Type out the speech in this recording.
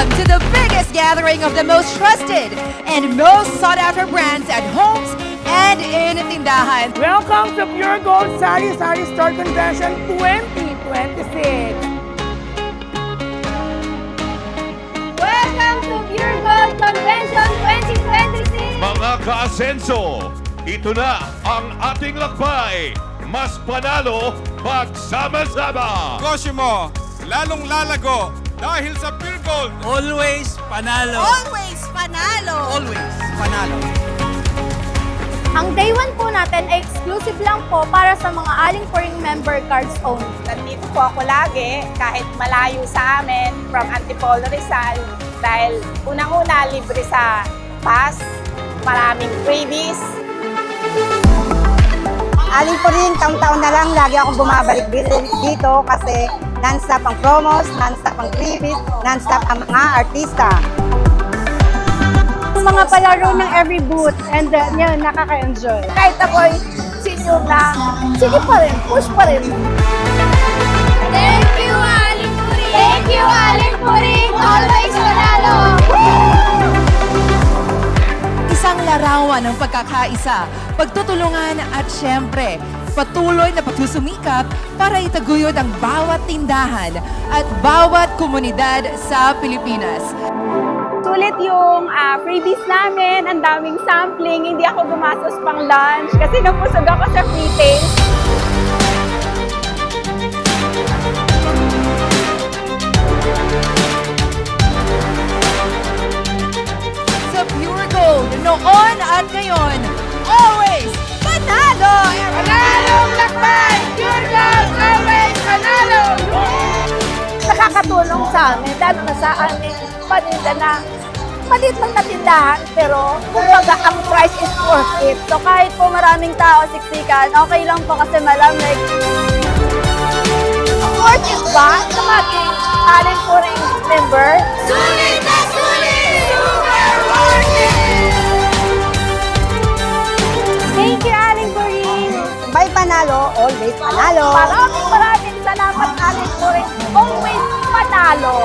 Welcome to the biggest gathering of the most trusted and most sought-after brands at homes and in tindahan. Welcome to Pure Gold Sari Sari Store Convention 2026. Welcome to Pure Gold Convention 2026! Mga ka-asenso, ito na ang ating lakbay. Mas panalo pagsama-sama. Negosyo mo, lalong lalago dahil sa Pure Gold. Always panalo. Always panalo! Always panalo. Ang Day 1 po natin ay exclusive lang po para sa mga Aling Puring member cards only. Nandito po ako lagi kahit malayo sa amin from Antipolo Rizal dahil unang-una libre sa bus, maraming freebies. Aling po rin, taon-taon na lang, lagi akong bumabalik dito kasi non-stop ang promos, non-stop ang freebies, non-stop ang mga artista. Yung mga palaro ng every booth and yun, nakaka-enjoy. Kahit ako'y senior na, sige pa rin, push pa rin. Thank you, Aling Puring! Thank you, Aling Puring! Always panalo! Isang larawan ng pagkakaisa, pagtutulungan at syempre, patuloy na pagsusumikap para itaguyod ang bawat tindahan at bawat komunidad sa Pilipinas. Sulit yung freebies namin, ang daming sampling, hindi ako gumastos pang lunch kasi napusog ako sa free taste. Sa Pure Gold, noon at ngayon, always panalo! Panalong lakbay! Pure Gold! Always panalo! Nakakatulong sa amin, lalo na sa aming paninda na maliit lang na tindahan, pero kumbaga ang price is worth it. So kahit po maraming tao siksikan, okay lang po kasi malamig. Worth it ba sa maging Aling Puring member? Sulit na sulit! Super worth it! Thank you, Aling Puring! May panalo, always panalo. Maraming salamat, Aling Puring! Always panalo!